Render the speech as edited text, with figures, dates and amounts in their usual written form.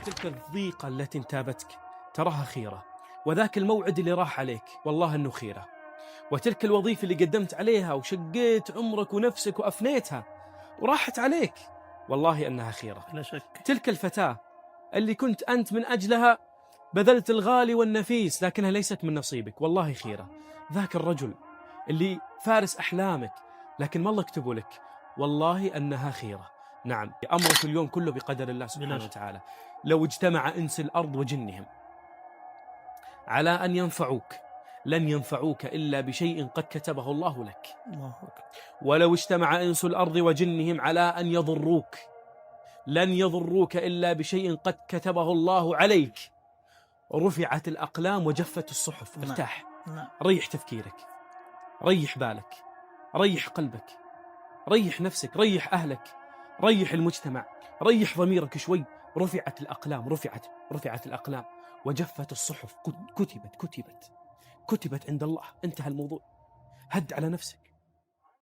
تلك الضيقة التي انتابتك تراها خيرة، وذاك الموعد اللي راح عليك والله أنه خيرة، وتلك الوظيفة اللي قدمت عليها وشقيت عمرك ونفسك وأفنيتها وراحت عليك والله أنها خيرة. لا شك. تلك الفتاة اللي كنت أنت من أجلها بذلت الغالي والنفيس لكنها ليست من نصيبك والله خيرة. ذاك الرجل اللي فارس أحلامك لكن ما الله كتبه لك والله أنها خيرة. نعم، أمرك اليوم كله بقدر الله سبحانه وتعالى. لو اجتمع إنس الأرض وجنهم على أن ينفعوك لن ينفعوك إلا بشيء قد كتبه الله لك. الله أكبر. ولو اجتمع إنس الأرض وجنهم على أن يضروك لن يضروك إلا بشيء قد كتبه الله عليك. رفعت الأقلام وجفت الصحف. ارتاح، ريح تفكيرك، ريح بالك، ريح قلبك، ريح نفسك، ريح أهلك، ريح المجتمع، ريح ضميرك شوي. رفعت الأقلام، رفعت الأقلام وجفت الصحف. كتبت عند الله. انتهى الموضوع. هد على نفسك،